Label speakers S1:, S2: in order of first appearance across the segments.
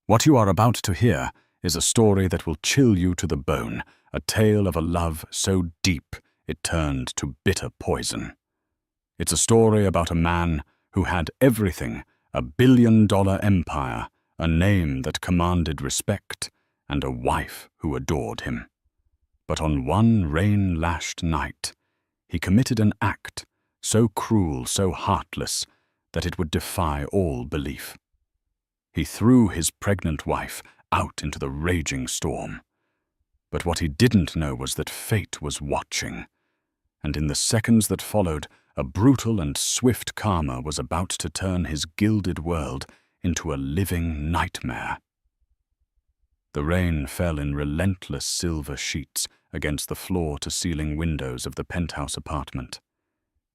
S1: What you are about to hear is a story that will chill you to the bone, a tale of a love so deep it turned to bitter poison. It's a story about a man who had everything, a billion-dollar empire, a name that commanded respect, and a wife who adored him. But on one rain-lashed night, he committed an act so cruel, so heartless, that it would defy all belief. He threw his pregnant wife out into the raging storm. But what he didn't know was that fate was watching, and in the seconds that followed, a brutal and swift karma was about to turn his gilded world into a living nightmare. The rain fell in relentless silver sheets against the floor-to-ceiling windows of the penthouse apartment.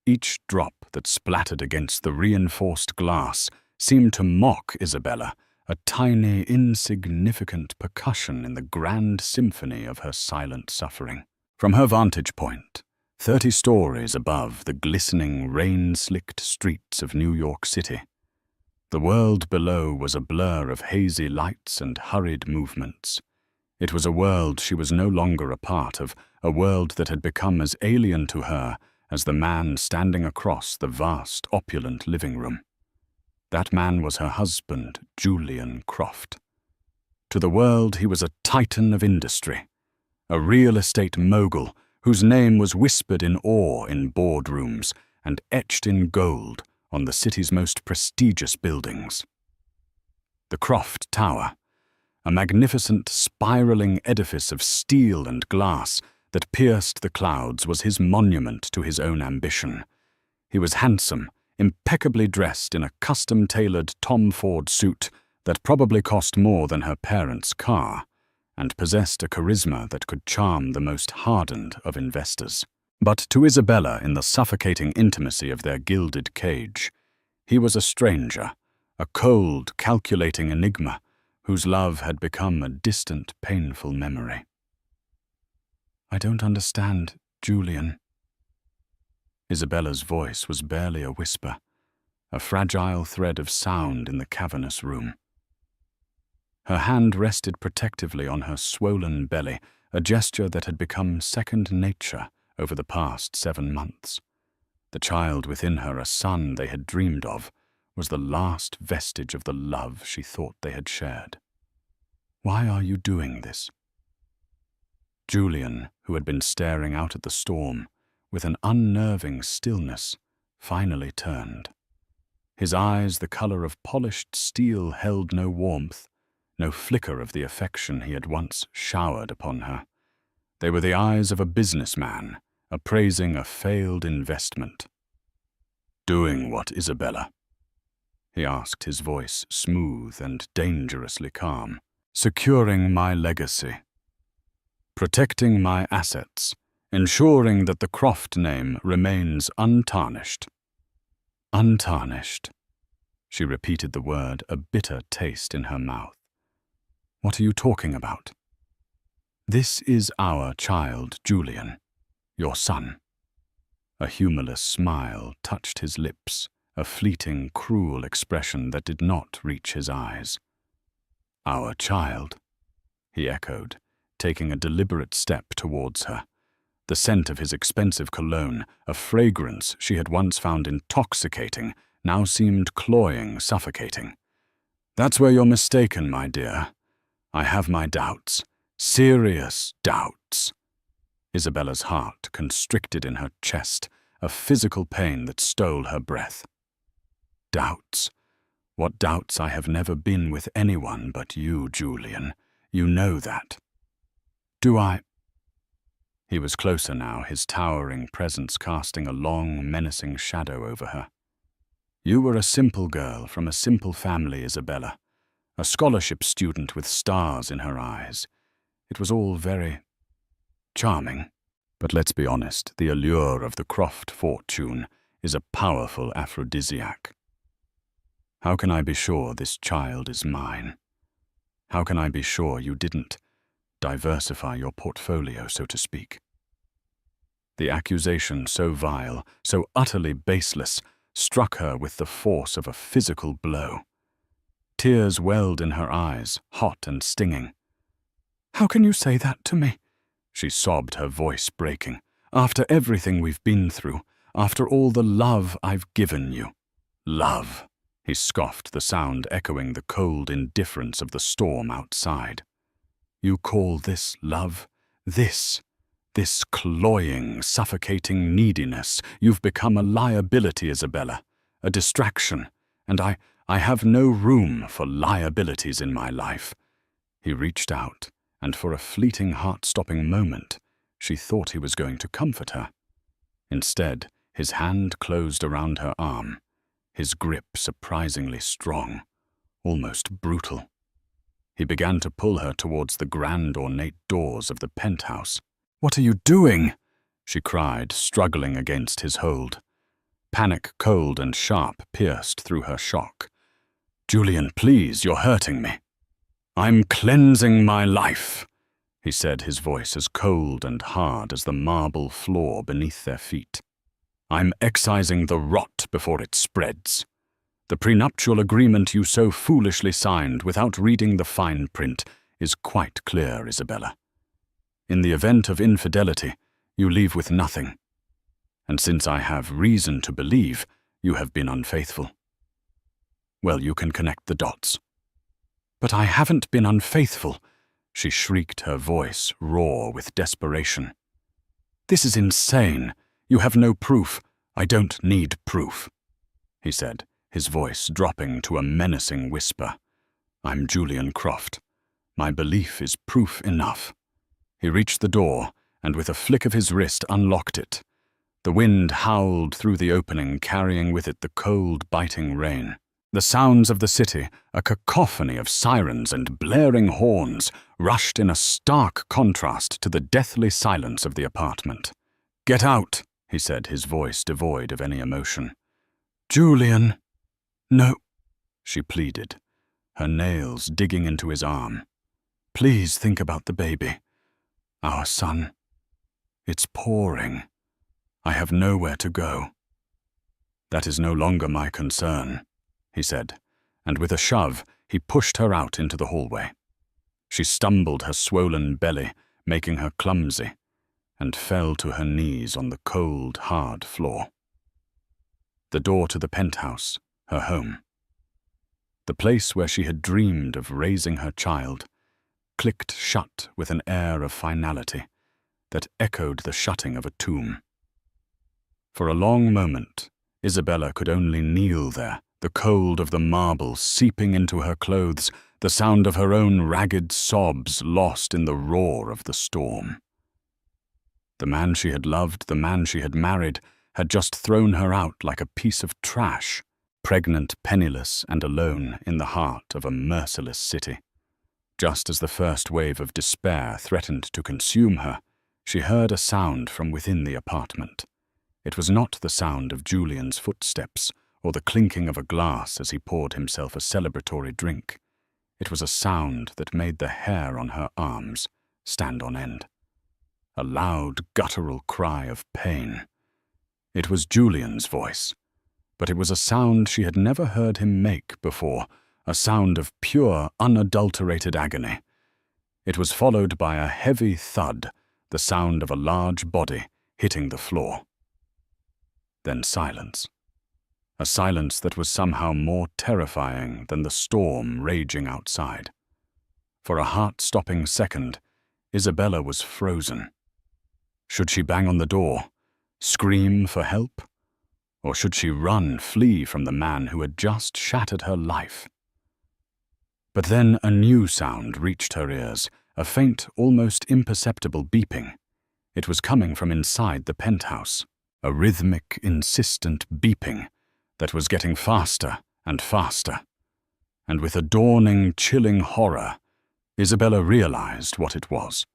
S1: Each drop that splattered against the reinforced glass seemed to mock Isabella, a tiny, insignificant percussion in the grand symphony of her silent suffering. From her vantage point, 30 stories above the glistening, rain-slicked streets of New York City, the world below was a blur of hazy lights and hurried movements. It was a world she was no longer a part of, a world that had become as alien to her as the man standing across the vast, opulent living room. That man was her husband, Julian Croft. To the world, he was a titan of industry, a real estate mogul whose name was whispered in awe in boardrooms and etched in gold on the city's most prestigious buildings. The Croft Tower, a magnificent spiraling edifice of steel and glass that pierced the clouds, was his monument to his own ambition. He was handsome, impeccably dressed in a custom-tailored Tom Ford suit that probably cost more than her parents' car, and possessed a charisma that could charm the most hardened of investors. But to Isabella, in the suffocating intimacy of their gilded cage, he was a stranger, a cold, calculating enigma whose love had become a distant, painful memory. "I don't understand, Julian." Isabella's voice was barely a whisper, a fragile thread of sound in the cavernous room. Her hand rested protectively on her swollen belly, a gesture that had become second nature over the past 7 months. The child within her, a son they had dreamed of, was the last vestige of the love she thought they had shared. "Why are you doing this?" Julian, who had been staring out at the storm with an unnerving stillness, finally turned. His eyes, the color of polished steel, held no warmth, no flicker of the affection he had once showered upon her. They were the eyes of a businessman, appraising a failed investment. "Doing what, Isabella?" he asked, his voice smooth and dangerously calm. "Securing my legacy. Protecting my assets. Ensuring that the Croft name remains untarnished." "Untarnished." She repeated the word, a bitter taste in her mouth. "What are you talking about?" "This is our child, Julian, your son." A humorless smile touched his lips, a fleeting, cruel expression that did not reach his eyes. "Our child," he echoed, taking a deliberate step towards her. The scent of his expensive cologne, a fragrance she had once found intoxicating, now seemed cloying, suffocating. "That's where you're mistaken, my dear. I have my doubts, serious doubts." Isabella's heart constricted in her chest, a physical pain that stole her breath. "Doubts? What doubts? I have never been with anyone but you, Julian. You know that." "Do I?" He was closer now, his towering presence casting a long, menacing shadow over her. "You were a simple girl from a simple family, Isabella, a scholarship student with stars in her eyes. It was all very charming. But let's be honest, the allure of the Croft fortune is a powerful aphrodisiac. How can I be sure this child is mine? How can I be sure you didn't diversify your portfolio, so to speak?" The accusation, so vile, so utterly baseless, struck her with the force of a physical blow. Tears welled in her eyes, hot and stinging. "How can you say that to me?" she sobbed, her voice breaking. "After everything we've been through, after all the love I've given you." "Love," he scoffed, the sound echoing the cold indifference of the storm outside. "You call this love? This cloying, suffocating neediness. You've become a liability, Isabella, a distraction, and I have no room for liabilities in my life." He reached out, and for a fleeting, heart-stopping moment, she thought he was going to comfort her. Instead, his hand closed around her arm, his grip surprisingly strong, almost brutal. He began to pull her towards the grand, ornate doors of the penthouse. "What are you doing?" she cried, struggling against his hold. Panic, cold and sharp, pierced through her shock. "Julian, please, you're hurting me." "I'm cleansing my life," he said, his voice as cold and hard as the marble floor beneath their feet. "I'm excising the rot before it spreads. The prenuptial agreement you so foolishly signed without reading the fine print is quite clear, Isabella. In the event of infidelity, you leave with nothing. And since I have reason to believe you have been unfaithful, well, you can connect the dots." "But I haven't been unfaithful," she shrieked, her voice raw with desperation. "This is insane. You have no proof." "I don't need proof," he said, his voice dropping to a menacing whisper. "I'm Julian Croft. My belief is proof enough." He reached the door, and with a flick of his wrist unlocked it. The wind howled through the opening, carrying with it the cold, biting rain. The sounds of the city, a cacophony of sirens and blaring horns, rushed in a stark contrast to the deathly silence of the apartment. "Get out," he said, his voice devoid of any emotion. "Julian." "No," she pleaded, her nails digging into his arm. "Please think about the baby. Our son. It's pouring. I have nowhere to go." "That is no longer my concern," he said, and with a shove, he pushed her out into the hallway. She stumbled, her swollen belly making her clumsy, and fell to her knees on the cold, hard floor. The door to the penthouse, her home, the place where she had dreamed of raising her child, clicked shut with an air of finality that echoed the shutting of a tomb. For a long moment, Isabella could only kneel there, the cold of the marble seeping into her clothes, the sound of her own ragged sobs lost in the roar of the storm. The man she had loved, the man she had married, had just thrown her out like a piece of trash, pregnant, penniless, and alone in the heart of a merciless city. Just as the first wave of despair threatened to consume her, she heard a sound from within the apartment. It was not the sound of Julian's footsteps or the clinking of a glass as he poured himself a celebratory drink. It was a sound that made the hair on her arms stand on end. A loud, guttural cry of pain. It was Julian's voice, but it was a sound she had never heard him make before, a sound of pure, unadulterated agony. It was followed by a heavy thud, the sound of a large body hitting the floor. Then silence. A silence that was somehow more terrifying than the storm raging outside. For a heart-stopping second, Isabella was frozen. Should she bang on the door, scream for help? Or should she run, flee from the man who had just shattered her life? But then a new sound reached her ears, a faint, almost imperceptible beeping. It was coming from inside the penthouse, a rhythmic, insistent beeping that was getting faster and faster. And with a dawning, chilling horror, Isabella realized what it was.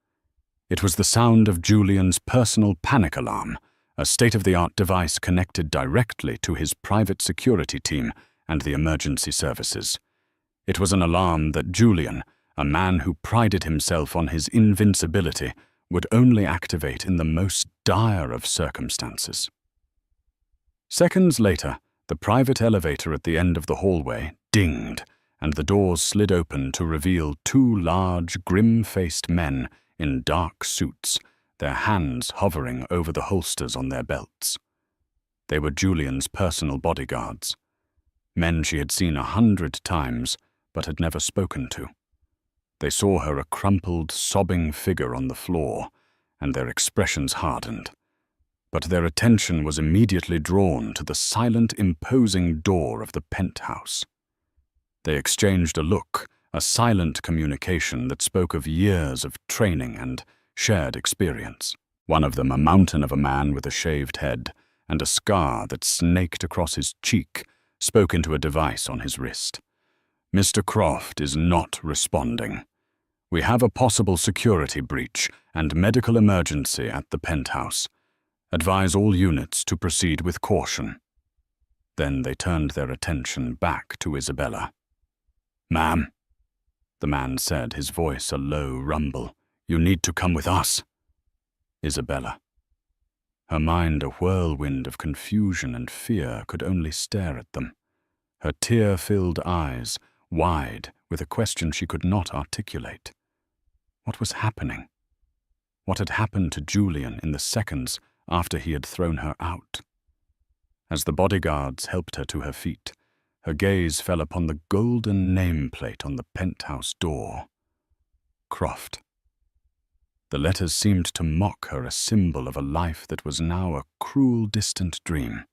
S1: It was the sound of Julian's personal panic alarm, a state-of-the-art device connected directly to his private security team and the emergency services. It was an alarm that Julian, a man who prided himself on his invincibility, would only activate in the most dire of circumstances. Seconds later, the private elevator at the end of the hallway dinged, and the doors slid open to reveal two large, grim-faced men in dark suits, their hands hovering over the holsters on their belts. They were Julian's personal bodyguards, men she had seen 100 times but had never spoken to. They saw her a crumpled, sobbing figure on the floor, and their expressions hardened. But their attention was immediately drawn to the silent, imposing door of the penthouse. They exchanged a look, a silent communication that spoke of years of training and shared experience. One of them a mountain of a man with a shaved head and a scar that snaked across his cheek, spoke into a device on his wrist. "Mr. Croft is not responding. We have a possible security breach and medical emergency at the penthouse. Advise all units to proceed with caution." Then they turned their attention back to Isabella. "Ma'am," the man said, his voice a low rumble, "you need to come with us." Isabella. Her mind a whirlwind of confusion and fear, could only stare at them. Her tear-filled eyes wide with a question she could not articulate. What was happening? What had happened to Julian in the seconds after he had thrown her out? As the bodyguards helped her to her feet, her gaze fell upon the golden nameplate on the penthouse door. Croft. The letters seemed to mock her, a symbol of a life that was now a cruel, distant dream.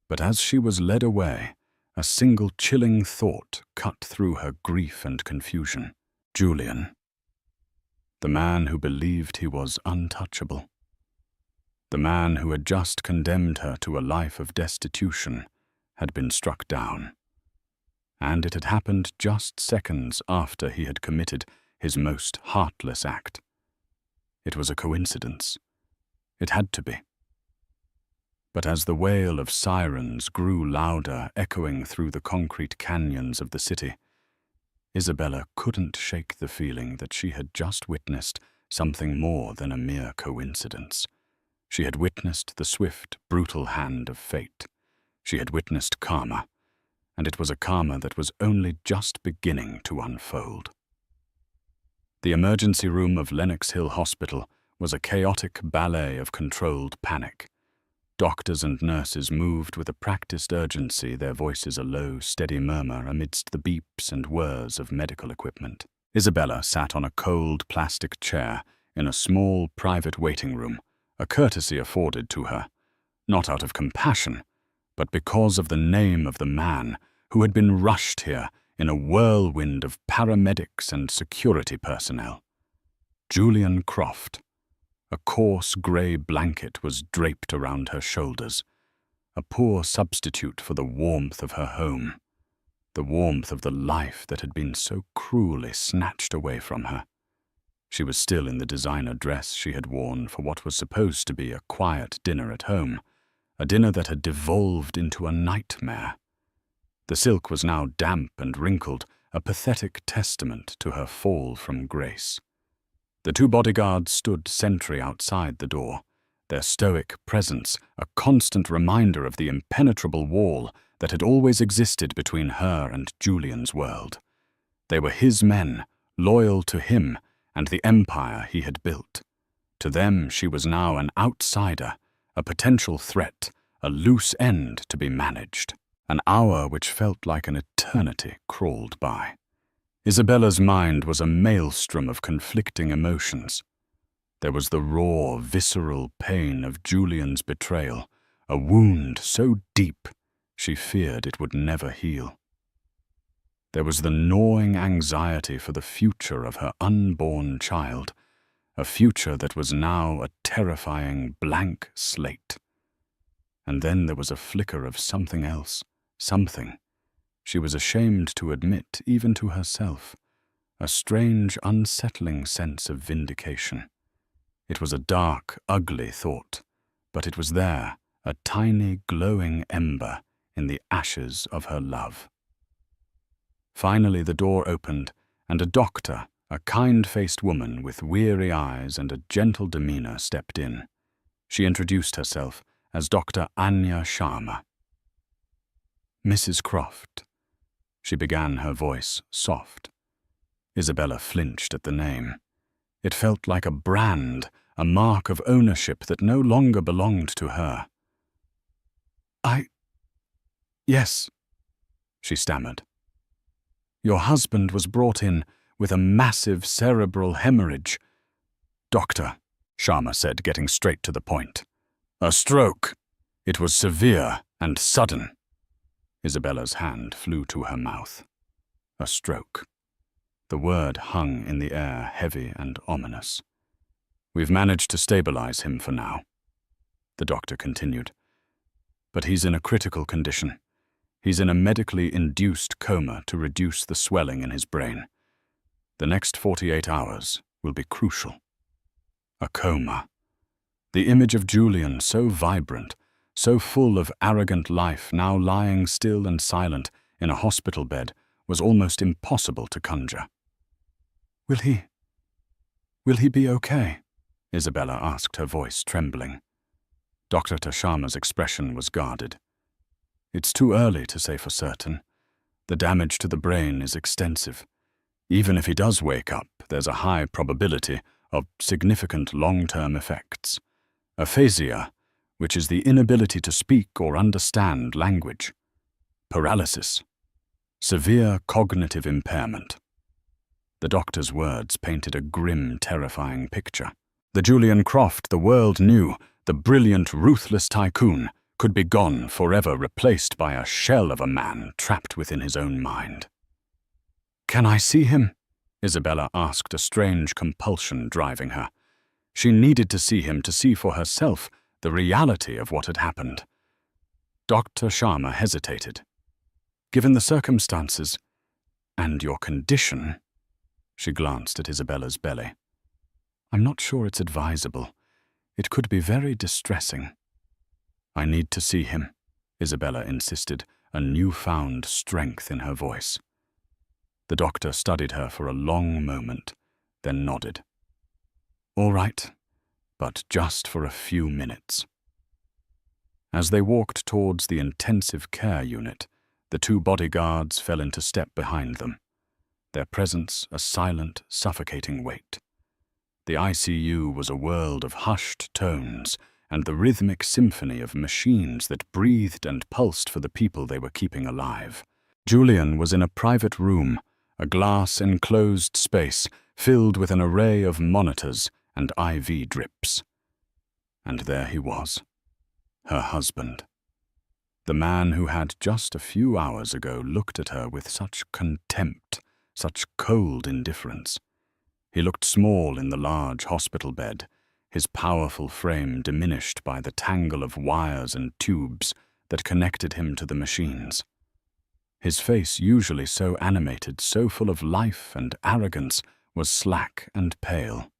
S1: But as she was led away, a single chilling thought cut through her grief and confusion. Julian. The man who believed he was untouchable. The man who had just condemned her to a life of destitution had been struck down. And it had happened just seconds after he had committed his most heartless act. It was a coincidence. It had to be. But as the wail of sirens grew louder, echoing through the concrete canyons of the city, Isabella couldn't shake the feeling that she had just witnessed something more than a mere coincidence. She had witnessed the swift, brutal hand of fate. She had witnessed karma, and it was a karma that was only just beginning to unfold. The emergency room of Lenox Hill Hospital was a chaotic ballet of controlled panic. Doctors and nurses moved with a practiced urgency, their voices a low, steady murmur amidst the beeps and whirs of medical equipment. Isabella sat on a cold plastic chair in a small private waiting room, a courtesy afforded to her, not out of compassion, but because of the name of the man who had been rushed here in a whirlwind of paramedics and security personnel. Julian Croft. A coarse grey blanket was draped around her shoulders, a poor substitute for the warmth of her home, the warmth of the life that had been so cruelly snatched away from her. She was still in the designer dress she had worn for what was supposed to be a quiet dinner at home, a dinner that had devolved into a nightmare. The silk was now damp and wrinkled, a pathetic testament to her fall from grace. The two bodyguards stood sentry outside the door, their stoic presence a constant reminder of the impenetrable wall that had always existed between her and Julian's world. They were his men, loyal to him and the empire he had built. To them she was now an outsider, a potential threat, a loose end to be managed. An hour which felt like an eternity crawled by. Isabella's mind was a maelstrom of conflicting emotions. There was the raw, visceral pain of Julian's betrayal, a wound so deep she feared it would never heal. There was the gnawing anxiety for the future of her unborn child, a future that was now a terrifying blank slate. And then there was a flicker of something else. Something, she was ashamed to admit even to herself, a strange, unsettling sense of vindication. It was a dark, ugly thought, but it was there, a tiny, glowing ember in the ashes of her love. Finally the door opened, and a doctor, a kind-faced woman with weary eyes and a gentle demeanor, stepped in. She introduced herself as Dr. Anya Sharma. "Mrs. Croft." she began, her voice soft. Isabella flinched at the name. It felt like a brand, a mark of ownership that no longer belonged to her. Yes, she stammered. Your husband was brought in with a massive cerebral hemorrhage. Doctor, Sharma said, getting straight to the point. A stroke. It was severe and sudden. Isabella's hand flew to her mouth. A stroke. The word hung in the air, heavy and ominous. We've managed to stabilize him for now, the doctor continued. But he's in a critical condition. He's in a medically induced coma to reduce the swelling in his brain. The next 48 hours will be crucial. A coma. The image of Julian, so vibrant, so full of arrogant life, now lying still and silent in a hospital bed, was almost impossible to conjure. Will he be okay? Isabella asked, her voice trembling. Dr. Sharma's expression was guarded. It's too early to say for certain. The damage to the brain is extensive. Even if he does wake up, there's a high probability of significant long-term effects. Aphasia, which is the inability to speak or understand language. Paralysis. Severe cognitive impairment. The doctor's words painted a grim, terrifying picture. The Julian Croft the world knew, the brilliant, ruthless tycoon, could be gone forever, replaced by a shell of a man trapped within his own mind. Can I see him? Isabella asked, a strange compulsion driving her. She needed to see him, to see for herself the reality of what had happened. Dr. Sharma hesitated. Given the circumstances and your condition, she glanced at Isabella's belly. I'm not sure it's advisable. It could be very distressing. I need to see him, Isabella insisted, a newfound strength in her voice. The doctor studied her for a long moment, then nodded. All right, but just for a few minutes. As they walked towards the intensive care unit, the two bodyguards fell into step behind them, their presence a silent, suffocating weight. The ICU was a world of hushed tones and the rhythmic symphony of machines that breathed and pulsed for the people they were keeping alive. Julian was in a private room, a glass-enclosed space filled with an array of monitors and IV drips. And there he was, her husband. The man who had just a few hours ago looked at her with such contempt, such cold indifference. He looked small in the large hospital bed, his powerful frame diminished by the tangle of wires and tubes that connected him to the machines. His face, usually so animated, so full of life and arrogance, was slack and pale.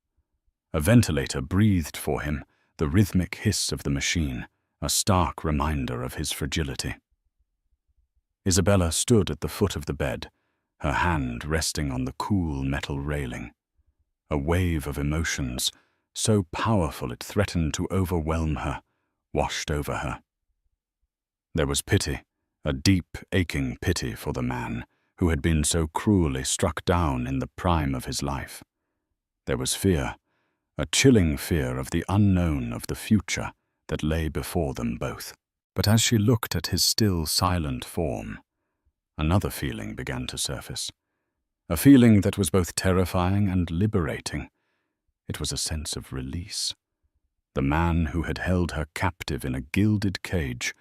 S1: A ventilator breathed for him, the rhythmic hiss of the machine, a stark reminder of his fragility. Isabella stood at the foot of the bed, her hand resting on the cool metal railing. A wave of emotions, so powerful it threatened to overwhelm her, washed over her. There was pity, a deep, aching pity for the man who had been so cruelly struck down in the prime of his life. There was fear, a chilling fear of the unknown, of the future that lay before them both. But as she looked at his still, silent form, another feeling began to surface. A feeling that was both terrifying and liberating. It was a sense of release. The man who had held her captive in a gilded cage,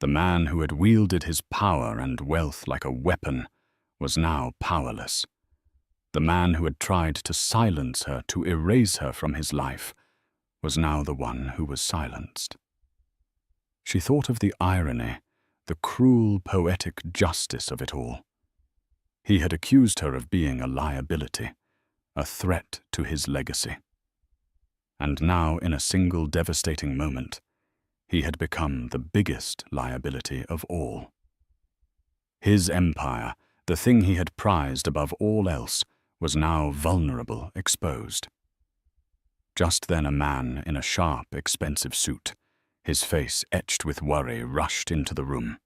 S1: the man who had wielded his power and wealth like a weapon, was now powerless. The man who had tried to silence her, to erase her from his life, was now the one who was silenced. She thought of the irony, the cruel, poetic justice of it all. He had accused her of being a liability, a threat to his legacy. And now, in a single devastating moment, he had become the biggest liability of all. His empire, the thing he had prized above all else, was now vulnerable, exposed. Just then a man in a sharp, expensive suit, his face etched with worry, rushed into the room.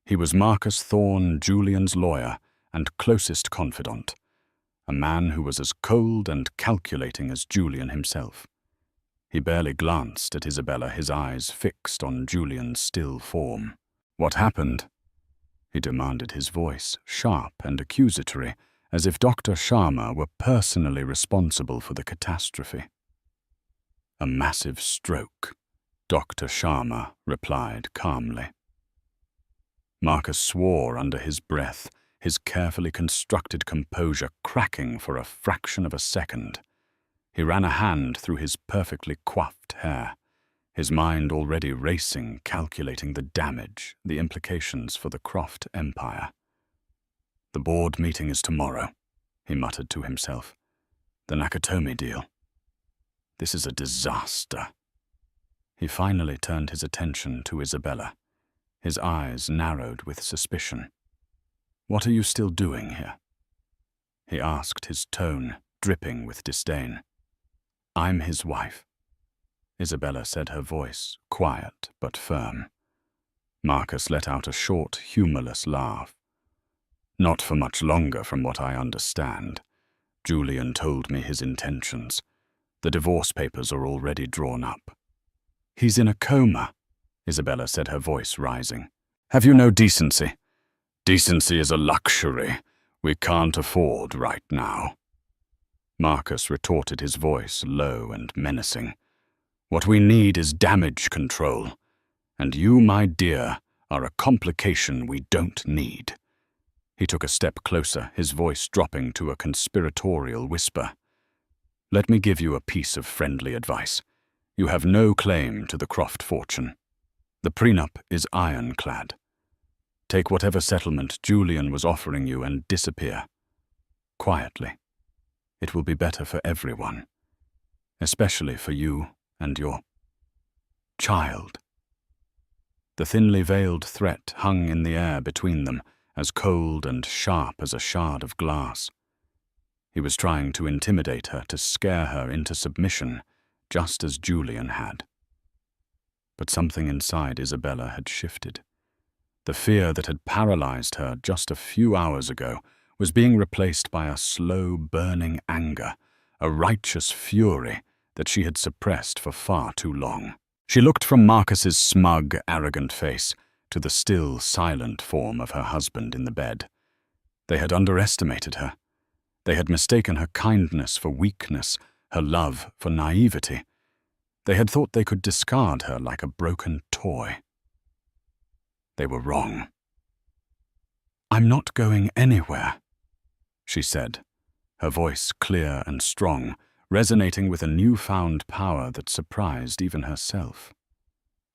S1: He was Marcus Thorne, Julian's lawyer, and closest confidant, a man who was as cold and calculating as Julian himself. He barely glanced at Isabella, his eyes fixed on Julian's still form. "What happened?" he demanded, his voice sharp and accusatory, as if Dr. Sharma were personally responsible for the catastrophe. "A massive stroke," Dr. Sharma replied calmly. Marcus swore under his breath, his carefully constructed composure cracking for a fraction of a second. He ran a hand through his perfectly coiffed hair, his mind already racing, calculating the damage, the implications for the Croft empire. "The board meeting is tomorrow," he muttered to himself. "The Nakatomi deal. This is a disaster." He finally turned his attention to Isabella, his eyes narrowed with suspicion. "What are you still doing here?" he asked, his tone dripping with disdain. "I'm his wife," Isabella said, her voice quiet but firm. Marcus let out a short, humorless laugh. "Not for much longer, from what I understand. Julian told me his intentions. The divorce papers are already drawn up." "He's in a coma," Isabella said, her voice rising. "Have you no decency?" "Decency is a luxury we can't afford right now," Marcus retorted, his voice low and menacing. "What we need is damage control, and you, my dear, are a complication we don't need." He took a step closer, his voice dropping to a conspiratorial whisper. "Let me give you a piece of friendly advice. You have no claim to the Croft fortune. The prenup is ironclad. Take whatever settlement Julian was offering you and disappear. Quietly. It will be better for everyone, especially for you and your child." The thinly veiled threat hung in the air between them, as cold and sharp as a shard of glass. He was trying to intimidate her, to scare her into submission, just as Julian had. But something inside Isabella had shifted. The fear that had paralyzed her just a few hours ago was being replaced by a slow, burning anger, a righteous fury that she had suppressed for far too long. She looked from Marcus's smug, arrogant face to the still, silent form of her husband in the bed. They had underestimated her. They had mistaken her kindness for weakness, her love for naivety. They had thought they could discard her like a broken toy. They were wrong. "I'm not going anywhere," she said, her voice clear and strong, resonating with a newfound power that surprised even herself.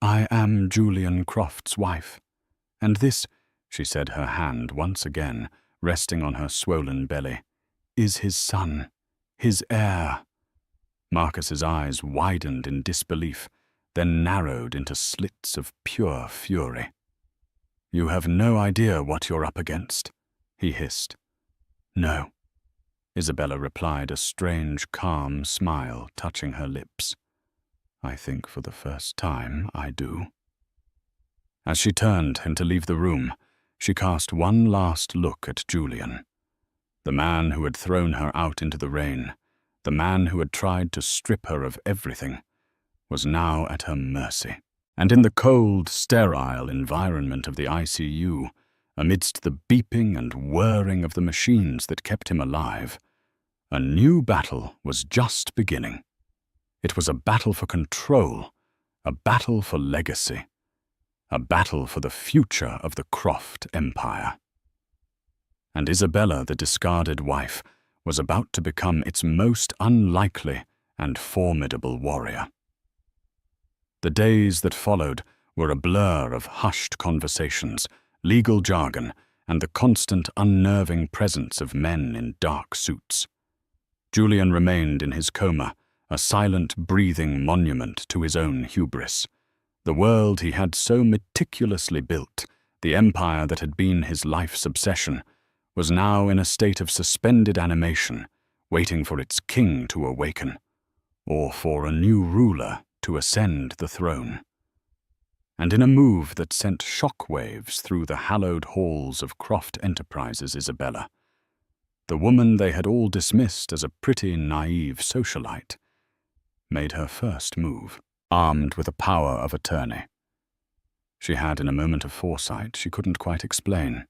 S1: "I am Julian Croft's wife, and this," she said, her hand once again resting on her swollen belly, "is his son, his heir." Marcus's eyes widened in disbelief, then narrowed into slits of pure fury. "You have no idea what you're up against," he hissed. "No," Isabella replied, a strange, calm smile touching her lips. "I think for the first time I do." As she turned to leave the room, she cast one last look at Julian. The man who had thrown her out into the rain, the man who had tried to strip her of everything, was now at her mercy. And in the cold, sterile environment of the ICU, amidst the beeping and whirring of the machines that kept him alive, a new battle was just beginning. It was a battle for control, a battle for legacy, a battle for the future of the Croft Empire. And Isabella, the discarded wife, was about to become its most unlikely and formidable warrior. The days that followed were a blur of hushed conversations, legal jargon, and the constant unnerving presence of men in dark suits. Julian remained in his coma, a silent, breathing monument to his own hubris. The world he had so meticulously built, the empire that had been his life's obsession, was now in a state of suspended animation, waiting for its king to awaken, or for a new ruler to ascend the throne. and in a move that sent shockwaves through the hallowed halls of Croft Enterprises, Isabella, the woman they had all dismissed as a pretty, naive socialite, made her first move, armed with a power of attorney. She had, in a moment of foresight she couldn't quite explain,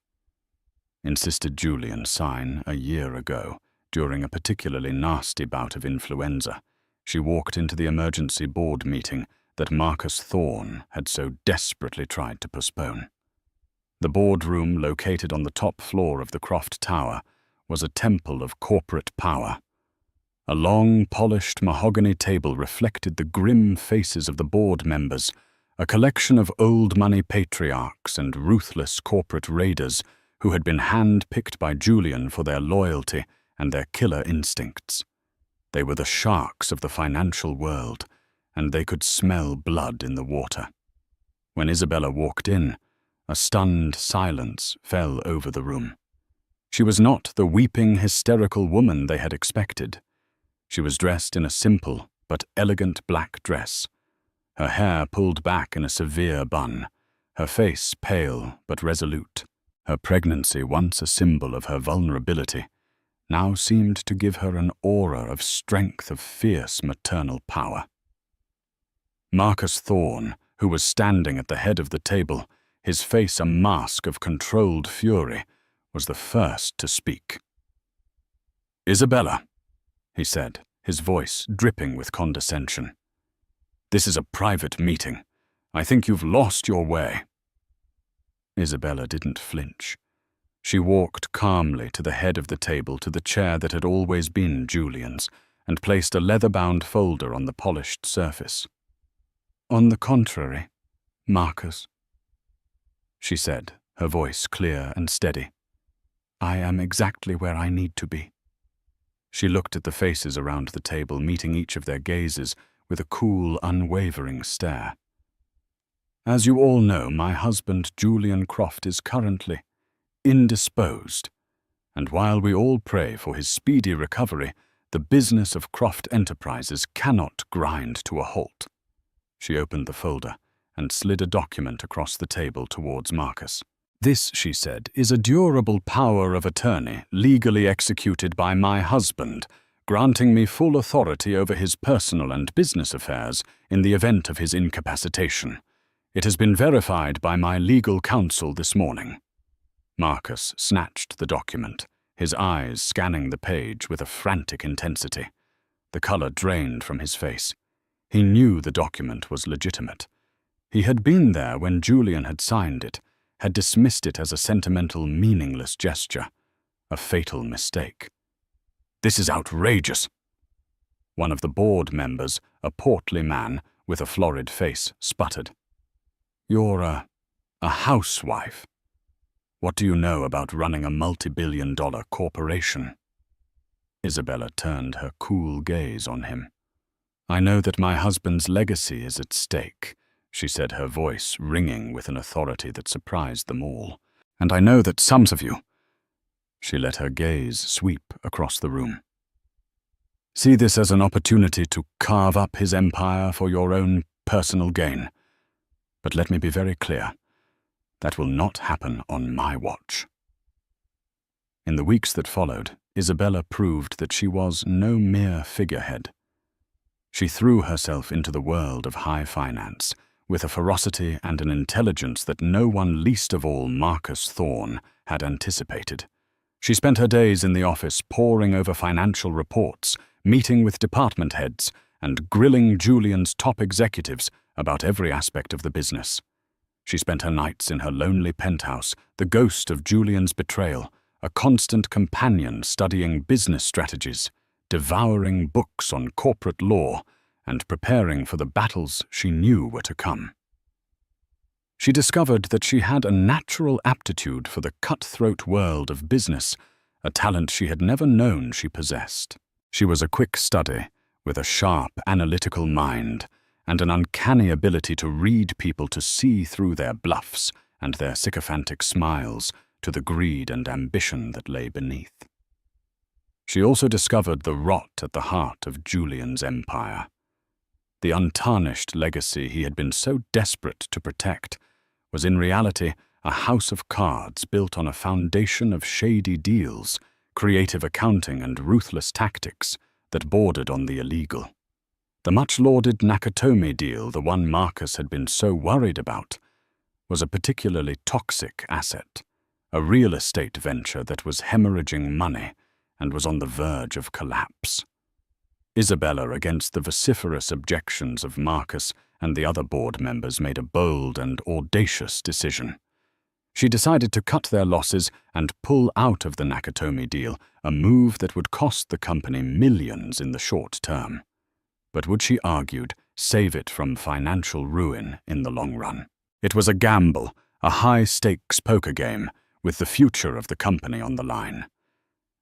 S1: insisted Julian sign a year ago, during a particularly nasty bout of influenza. She walked into the emergency board meeting that Marcus Thorne had so desperately tried to postpone. The boardroom, located on the top floor of the Croft Tower, was a temple of corporate power. A long, polished mahogany table reflected the grim faces of the board members, a collection of old-money patriarchs and ruthless corporate raiders who had been hand-picked by Julian for their loyalty and their killer instincts. They were the sharks of the financial world, and they could smell blood in the water. When Isabella walked in, a stunned silence fell over the room. She was not the weeping, hysterical woman they had expected. She was dressed in a simple but elegant black dress, her hair pulled back in a severe bun, her face pale but resolute. Her pregnancy, once a symbol of her vulnerability, now seemed to give her an aura of strength, of fierce maternal power. Marcus Thorne, who was standing at the head of the table, his face a mask of controlled fury, was the first to speak. "Isabella," he said, his voice dripping with condescension, "this is a private meeting. I think you've lost your way." Isabella didn't flinch. She walked calmly to the head of the table, to the chair that had always been Julian's, and placed a leather-bound folder on the polished surface. "On the contrary, Marcus," she said, her voice clear and steady, "I am exactly where I need to be." She looked at the faces around the table, meeting each of their gazes with a cool, unwavering stare. "As you all know, my husband Julian Croft is currently indisposed, and while we all pray for his speedy recovery, the business of Croft Enterprises cannot grind to a halt." She opened the folder and slid a document across the table towards Marcus. "This," she said, "is a durable power of attorney legally executed by my husband, granting me full authority over his personal and business affairs in the event of his incapacitation. It has been verified by my legal counsel this morning." Marcus snatched the document, his eyes scanning the page with a frantic intensity. The color drained from his face. He knew the document was legitimate. He had been there when Julian had signed it, had dismissed it as a sentimental, meaningless gesture, a fatal mistake. "This is outrageous!" One of the board members, a portly man with a florid face, sputtered. "You're a housewife. What do you know about running a multi-billion-dollar corporation?" Isabella turned her cool gaze on him. "I know that my husband's legacy is at stake," she said, her voice ringing with an authority that surprised them all. "And I know that some of you—" She let her gaze sweep across the room. "See this as an opportunity to carve up his empire for your own personal gain. But let me be very clear. That will not happen on my watch." In the weeks that followed, Isabella proved that she was no mere figurehead. She threw herself into the world of high finance, with a ferocity and an intelligence that no one, least of all Marcus Thorne, had anticipated. She spent her days in the office poring over financial reports, meeting with department heads, and grilling Julian's top executives about every aspect of the business. She spent her nights in her lonely penthouse, the ghost of Julian's betrayal, a constant companion studying business strategies, devouring books on corporate law, and preparing for the battles she knew were to come. She discovered that she had a natural aptitude for the cutthroat world of business, a talent she had never known she possessed. She was a quick study, with a sharp, analytical mind, and an uncanny ability to read people, to see through their bluffs and their sycophantic smiles to the greed and ambition that lay beneath. She also discovered the rot at the heart of Julian's empire. The untarnished legacy he had been so desperate to protect was in reality a house of cards built on a foundation of shady deals, creative accounting, and ruthless tactics that bordered on the illegal. The much-lauded Nakatomi deal, the one Marcus had been so worried about, was a particularly toxic asset, a real estate venture that was hemorrhaging money and was on the verge of collapse. Isabella, against the vociferous objections of Marcus and the other board members, made a bold and audacious decision. She decided to cut their losses and pull out of the Nakatomi deal, a move that would cost the company millions in the short term, but would, she argued, save it from financial ruin in the long run. It was a gamble, a high-stakes poker game, with the future of the company on the line.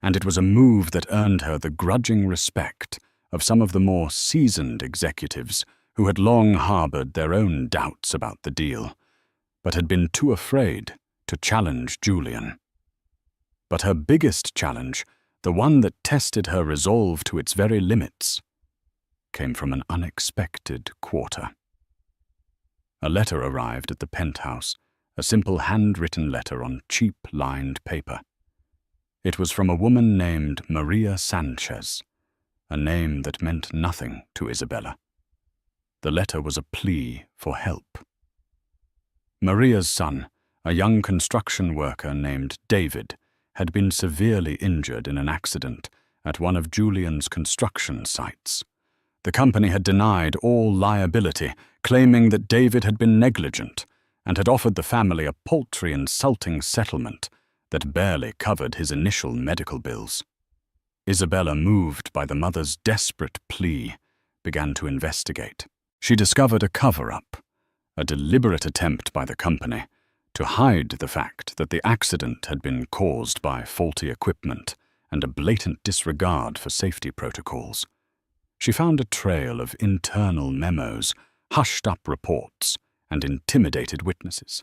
S1: And it was a move that earned her the grudging respect of some of the more seasoned executives who had long harbored their own doubts about the deal, but had been too afraid to challenge Julian. But her biggest challenge, the one that tested her resolve to its very limits, came from an unexpected quarter. A letter arrived at the penthouse, a simple handwritten letter on cheap lined paper. It was from a woman named Maria Sanchez, a name that meant nothing to Isabella. The letter was a plea for help. Maria's son, a young construction worker named David, had been severely injured in an accident at one of Julian's construction sites. The company had denied all liability, claiming that David had been negligent and had offered the family a paltry, insulting settlement that barely covered his initial medical bills. Isabella, moved by the mother's desperate plea, began to investigate. She discovered a cover-up, a deliberate attempt by the company to hide the fact that the accident had been caused by faulty equipment and a blatant disregard for safety protocols. She found a trail of internal memos, hushed-up reports, and intimidated witnesses.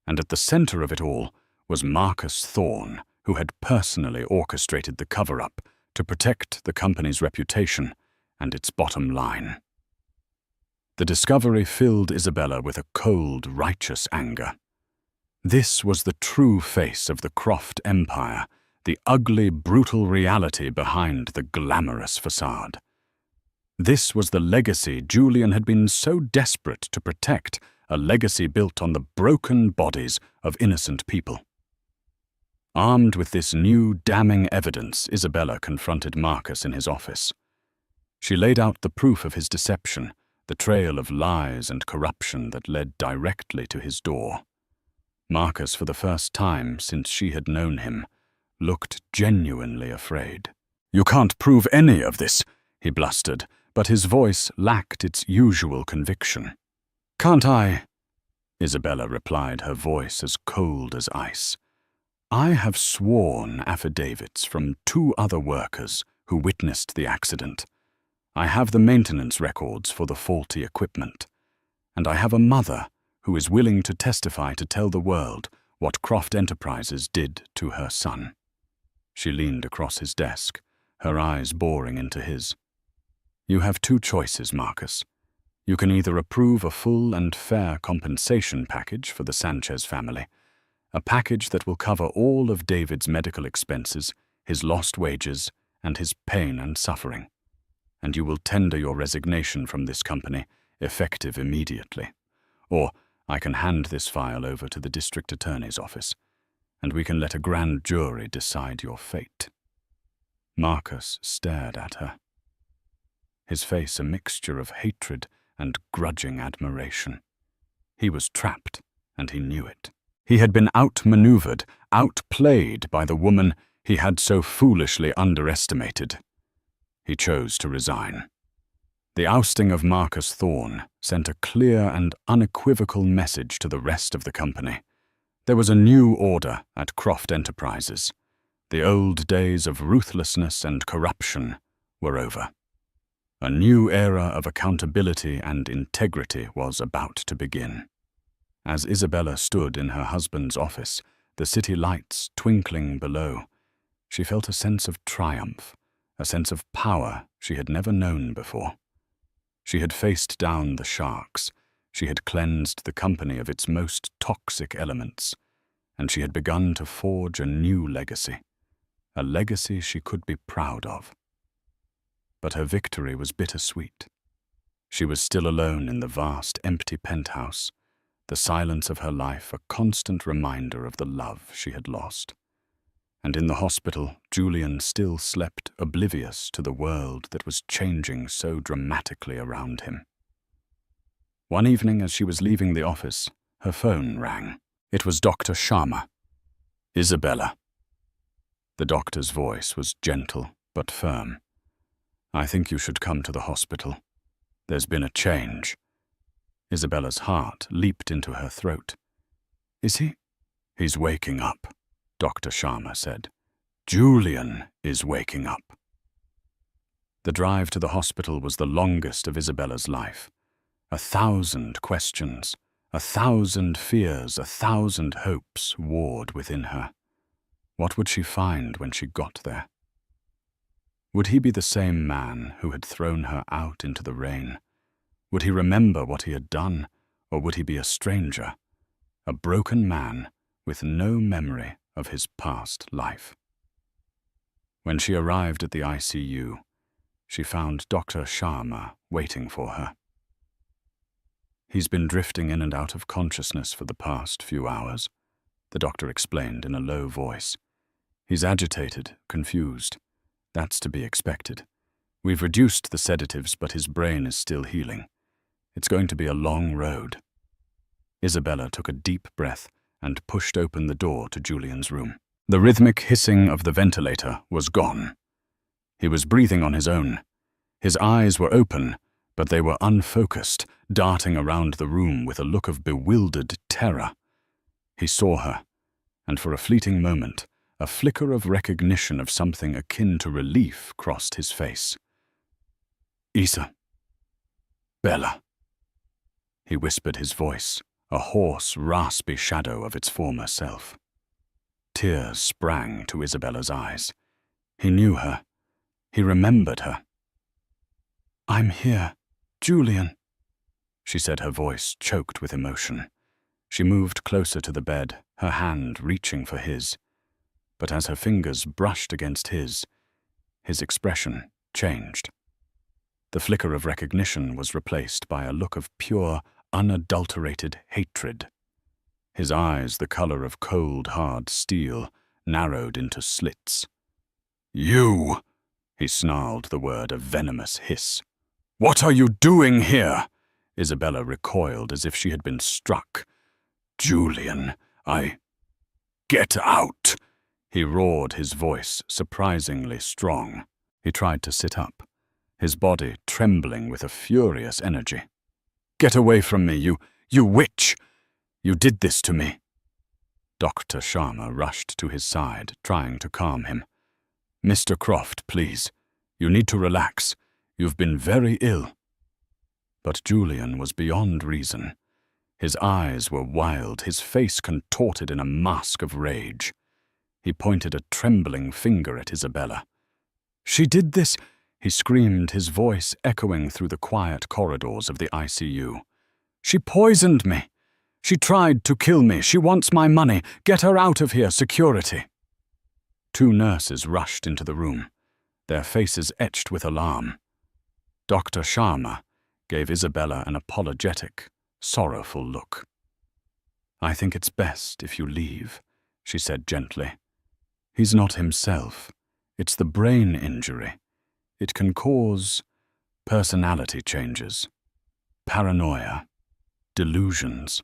S1: And at the center of it all was Marcus Thorne, who had personally orchestrated the cover-up to protect the company's reputation and its bottom line. The discovery filled Isabella with a cold, righteous anger. This was the true face of the Croft Empire, the ugly, brutal reality behind the glamorous facade. This was the legacy Julian had been so desperate to protect, a legacy built on the broken bodies of innocent people. Armed with this new, damning evidence, Isabella confronted Marcus in his office. She laid out the proof of his deception, the trail of lies and corruption that led directly to his door. Marcus, for the first time since she had known him, looked genuinely afraid. "You can't prove any of this," he blustered, but his voice lacked its usual conviction. "Can't I?" Isabella replied, her voice as cold as ice. "I have sworn affidavits from 2 other workers who witnessed the accident. I have the maintenance records for the faulty equipment. And I have a mother who is willing to testify to tell the world what Croft Enterprises did to her son." She leaned across his desk, her eyes boring into his. "You have 2 choices, Marcus. You can either approve a full and fair compensation package for the Sanchez family, a package that will cover all of David's medical expenses, his lost wages, and his pain and suffering, and you will tender your resignation from this company, effective immediately. Or I can hand this file over to the district attorney's office, and we can let a grand jury decide your fate." Marcus stared at her, his face a mixture of hatred and grudging admiration. He was trapped, and he knew it. He had been outmaneuvered, outplayed by the woman he had so foolishly underestimated. He chose to resign. The ousting of Marcus Thorne sent a clear and unequivocal message to the rest of the company. There was a new order at Croft Enterprises. The old days of ruthlessness and corruption were over. A new era of accountability and integrity was about to begin. As Isabella stood in her husband's office, the city lights twinkling below, she felt a sense of triumph, a sense of power she had never known before. She had faced down the sharks, she had cleansed the company of its most toxic elements, and she had begun to forge a new legacy, a legacy she could be proud of. But her victory was bittersweet. She was still alone in the vast, empty penthouse, the silence of her life a constant reminder of the love she had lost. And in the hospital, Julian still slept oblivious to the world that was changing so dramatically around him. One evening, as she was leaving the office, her phone rang. It was Dr. Sharma. "Isabella." The doctor's voice was gentle but firm. "I think you should come to the hospital. There's been a change." Isabella's heart leaped into her throat. "Is he?" "He's waking up," Dr. Sharma said. "Julian is waking up." The drive to the hospital was the longest of Isabella's life. 1,000 questions, 1,000 fears, 1,000 hopes warred within her. What would she find when she got there? Would he be the same man who had thrown her out into the rain? Would he remember what he had done, or would he be a stranger, a broken man with no memory of his past life? When she arrived at the ICU, she found Dr. Sharma waiting for her. "He's been drifting in and out of consciousness for the past few hours," the doctor explained in a low voice. "He's agitated, confused. That's to be expected. We've reduced the sedatives, but his brain is still healing. It's going to be a long road." Isabella took a deep breath and pushed open the door to Julian's room. The rhythmic hissing of the ventilator was gone. He was breathing on his own. His eyes were open, but they were unfocused, darting around the room with a look of bewildered terror. He saw her, and for a fleeting moment, a flicker of recognition of something akin to relief crossed his face. "Bella," he whispered, his voice a hoarse, raspy shadow of its former self. Tears sprang to Isabella's eyes. He knew her. He remembered her. "I'm here, Julian," she said, her voice choked with emotion. She moved closer to the bed, her hand reaching for his. But as her fingers brushed against his expression changed. The flicker of recognition was replaced by a look of pure, unadulterated hatred. His eyes, the color of cold, hard steel, narrowed into slits. "You!" he snarled the word, a venomous hiss. "What are you doing here?" Isabella recoiled as if she had been struck. "Julian, Get out!" He roared, his voice surprisingly strong. He tried to sit up, his body trembling with a furious energy. "Get away from me, you witch! You did this to me!" Dr. Sharma rushed to his side, trying to calm him. "Mr. Croft, please. You need to relax. You've been very ill." But Julian was beyond reason. His eyes were wild, his face contorted in a mask of rage. He pointed a trembling finger at Isabella. "She did this!" he screamed, his voice echoing through the quiet corridors of the ICU. "She poisoned me! She tried to kill me! She wants my money! Get her out of here, security!" 2 nurses rushed into the room, their faces etched with alarm. Dr. Sharma gave Isabella an apologetic, sorrowful look. "I think it's best if you leave," she said gently. "He's not himself. It's the brain injury. It can cause personality changes, paranoia, delusions."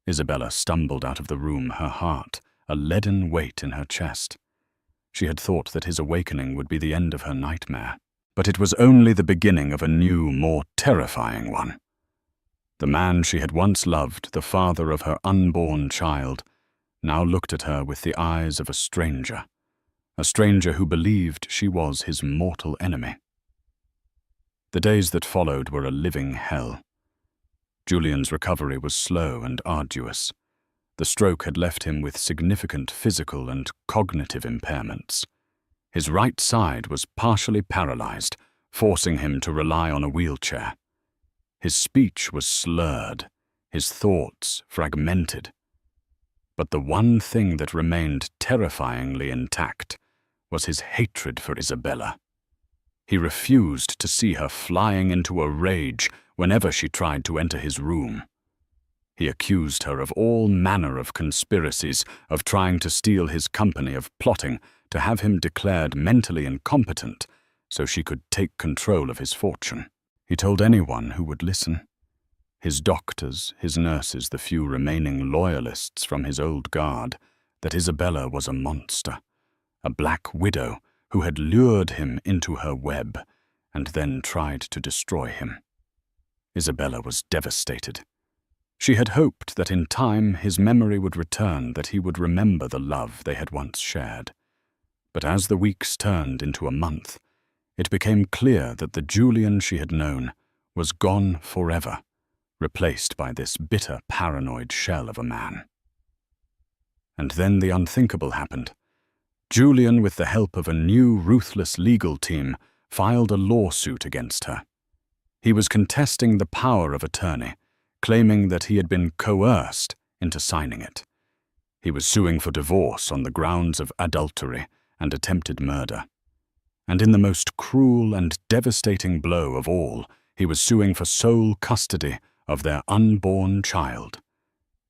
S1: Isabella stumbled out of the room, her heart a leaden weight in her chest. She had thought that his awakening would be the end of her nightmare, but it was only the beginning of a new, more terrifying one. The man she had once loved, the father of her unborn child, now looked at her with the eyes of a stranger who believed she was his mortal enemy. The days that followed were a living hell. Julian's recovery was slow and arduous. The stroke had left him with significant physical and cognitive impairments. His right side was partially paralyzed, forcing him to rely on a wheelchair. His speech was slurred, his thoughts fragmented. But the one thing that remained terrifyingly intact was his hatred for Isabella. He refused to see her flying into a rage whenever she tried to enter his room. He accused her of all manner of conspiracies, of trying to steal his company, of plotting to have him declared mentally incompetent so she could take control of his fortune. He told anyone who would listen. His doctors, his nurses, the few remaining loyalists from his old guard, that Isabella was a monster, a black widow who had lured him into her web and then tried to destroy him. Isabella was devastated. She had hoped that in time his memory would return, that he would remember the love they had once shared. But as the weeks turned into a month, it became clear that the Julian she had known was gone forever, replaced by this bitter, paranoid shell of a man. And then the unthinkable happened. Julian, with the help of a new, ruthless legal team, filed a lawsuit against her. He was contesting the power of attorney, claiming that he had been coerced into signing it. He was suing for divorce on the grounds of adultery and attempted murder. And in the most cruel and devastating blow of all, he was suing for sole custody of their unborn child,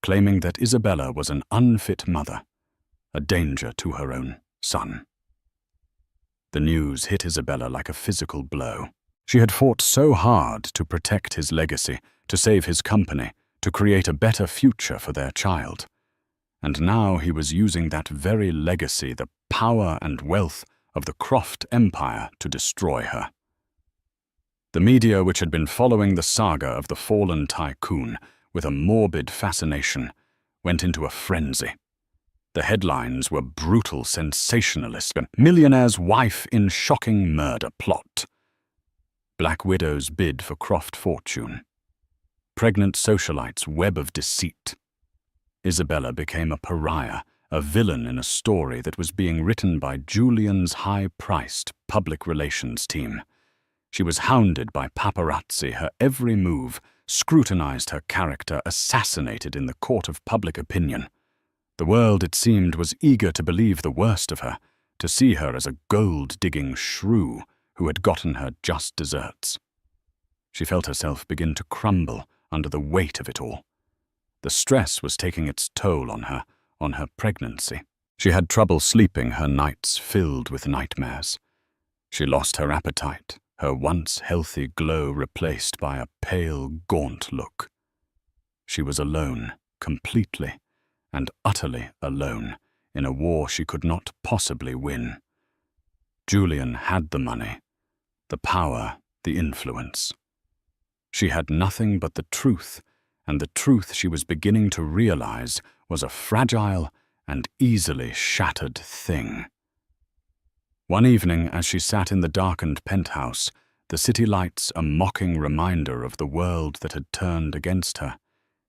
S1: claiming that Isabella was an unfit mother, a danger to her own son. The news hit Isabella like a physical blow. She had fought so hard to protect his legacy, to save his company, to create a better future for their child. And now he was using that very legacy, the power and wealth of the Croft Empire, to destroy her. The media, which had been following the saga of the fallen tycoon with a morbid fascination, went into a frenzy. The headlines were brutal sensationalist, millionaire's wife in shocking murder plot. Black widow's bid for Croft fortune. Pregnant socialite's web of deceit. Isabella became a pariah, a villain in a story that was being written by Julian's high-priced public relations team. She was hounded by paparazzi, her every move scrutinized, her character assassinated in the court of public opinion. The world, it seemed, was eager to believe the worst of her, to see her as a gold-digging shrew who had gotten her just deserts. She felt herself begin to crumble under the weight of it all. The stress was taking its toll on her pregnancy. She had trouble sleeping, her nights filled with nightmares. She lost her appetite, her once healthy glow replaced by a pale, gaunt look. She was alone, completely and utterly alone, in a war she could not possibly win. Julian had the money, the power, the influence. She had nothing but the truth, and the truth she was beginning to realize was a fragile and easily shattered thing. One evening, as she sat in the darkened penthouse, the city lights a mocking reminder of the world that had turned against her,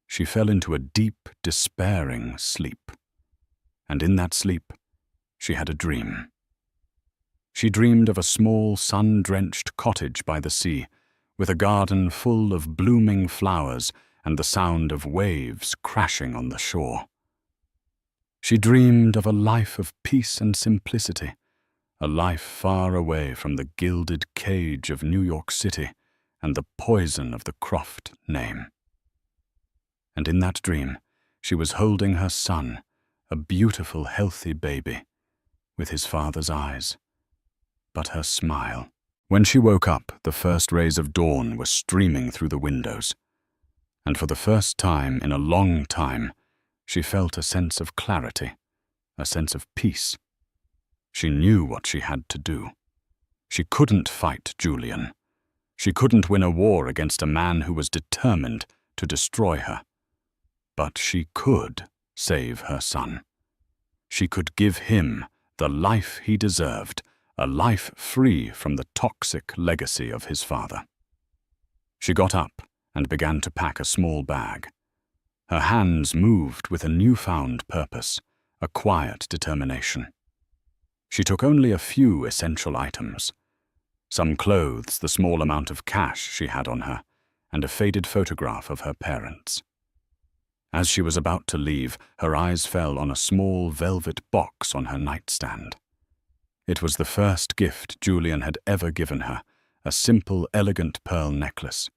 S1: she fell into a deep, despairing sleep. And in that sleep, she had a dream. She dreamed of a small, sun-drenched cottage by the sea, with a garden full of blooming flowers and the sound of waves crashing on the shore. She dreamed of a life of peace and simplicity, a life far away from the gilded cage of New York City and the poison of the Croft name. And in that dream, she was holding her son, a beautiful, healthy baby, with his father's eyes, but her smile. When she woke up, the first rays of dawn were streaming through the windows, and for the first time in a long time, she felt a sense of clarity, a sense of peace. She knew what she had to do. She couldn't fight Julian. She couldn't win a war against a man who was determined to destroy her. But she could save her son. She could give him the life he deserved, a life free from the toxic legacy of his father. She got up and began to pack a small bag. Her hands moved with a newfound purpose, a quiet determination. She took only a few essential items, some clothes, the small amount of cash she had on her, and a faded photograph of her parents. As she was about to leave, her eyes fell on a small velvet box on her nightstand. It was the first gift Julian had ever given her, a simple, elegant pearl necklace.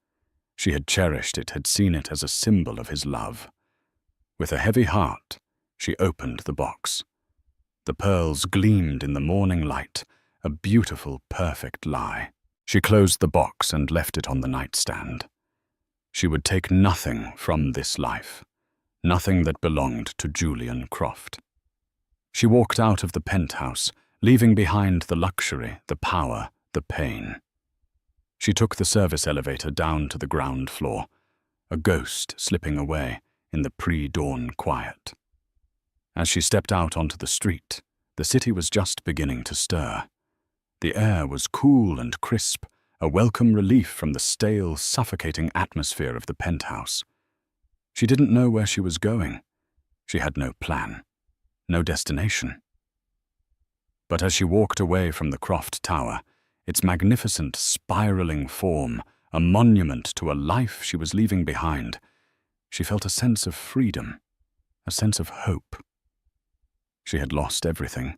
S1: She had cherished it, had seen it as a symbol of his love. With a heavy heart, she opened the box. The pearls gleamed in the morning light, a beautiful, perfect lie. She closed the box and left it on the nightstand. She would take nothing from this life, nothing that belonged to Julian Croft. She walked out of the penthouse, leaving behind the luxury, the power, the pain. She took the service elevator down to the ground floor, a ghost slipping away in the pre-dawn quiet. As she stepped out onto the street, the city was just beginning to stir. The air was cool and crisp, a welcome relief from the stale, suffocating atmosphere of the penthouse. She didn't know where she was going. She had no plan, no destination. But as she walked away from the Croft Tower, its magnificent, spiraling form, a monument to a life she was leaving behind, she felt a sense of freedom, a sense of hope. She had lost everything: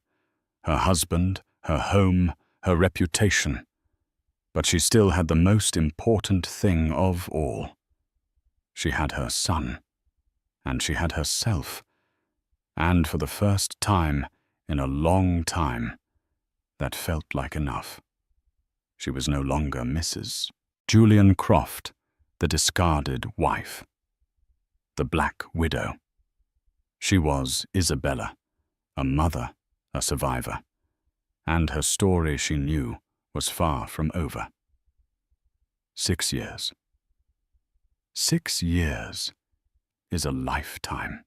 S1: her husband, her home, her reputation. But she still had the most important thing of all. She had her son, and she had herself. And for the first time in a long time, that felt like enough. She was no longer Mrs. Julian Croft, the discarded wife, the Black Widow. She was Isabella, a mother, a survivor, and her story, she knew, was far from over. 6 years. 6 years is a lifetime.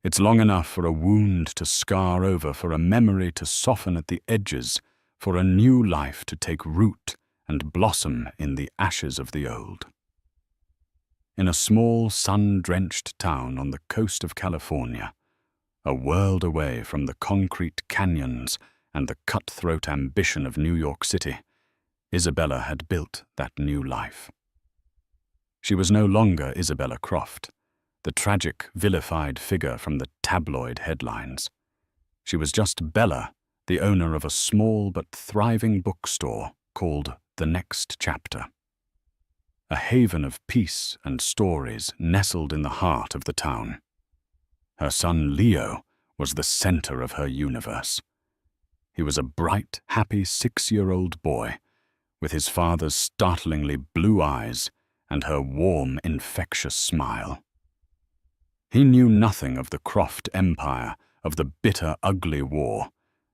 S1: It's long enough for a wound to scar over, for a memory to soften at the edges, for a new life to take root and blossom in the ashes of the old. In a small, sun-drenched town on the coast of California, a world away from the concrete canyons and the cutthroat ambition of New York City, Isabella had built that new life. She was no longer Isabella Croft, the tragic, vilified figure from the tabloid headlines. She was just Bella, the owner of a small but thriving bookstore called The Next Chapter. A haven of peace and stories nestled in the heart of the town. Her son Leo was the center of her universe. He was a bright, happy 6-year-old boy, with his father's startlingly blue eyes and her warm, infectious smile. He knew nothing of the Croft Empire, of the bitter, ugly war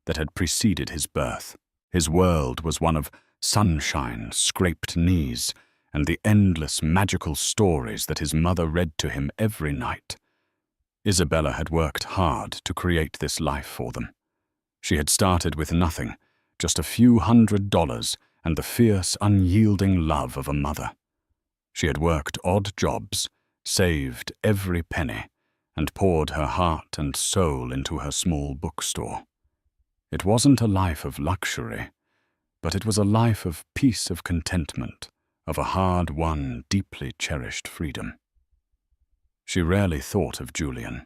S1: that had preceded his birth. His world was one of sunshine, scraped knees, and the endless magical stories that his mother read to him every night. Isabella had worked hard to create this life for them. She had started with nothing, just a few $100 and the fierce, unyielding love of a mother. She had worked odd jobs, saved every penny, and poured her heart and soul into her small bookstore. It wasn't a life of luxury, but it was a life of peace, of contentment, of a hard-won, deeply cherished freedom. She rarely thought of Julian.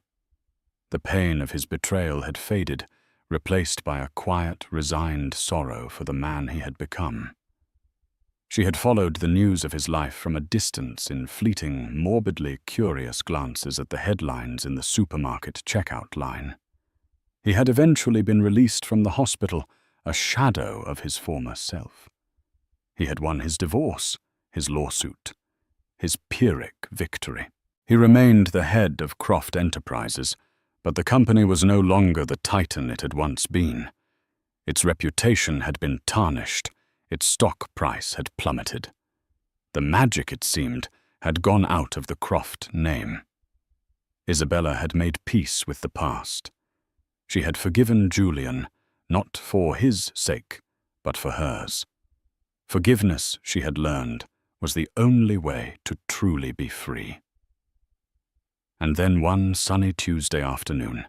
S1: The pain of his betrayal had faded, replaced by a quiet, resigned sorrow for the man he had become. She had followed the news of his life from a distance in fleeting, morbidly curious glances at the headlines in the supermarket checkout line. He had eventually been released from the hospital, a shadow of his former self. He had won his divorce, his lawsuit, his Pyrrhic victory. He remained the head of Croft Enterprises, but the company was no longer the titan it had once been. Its reputation had been tarnished, its stock price had plummeted. The magic, it seemed, had gone out of the Croft name. Isabella had made peace with the past. She had forgiven Julian, not for his sake, but for hers. Forgiveness, she had learned, was the only way to truly be free. And then one sunny Tuesday afternoon,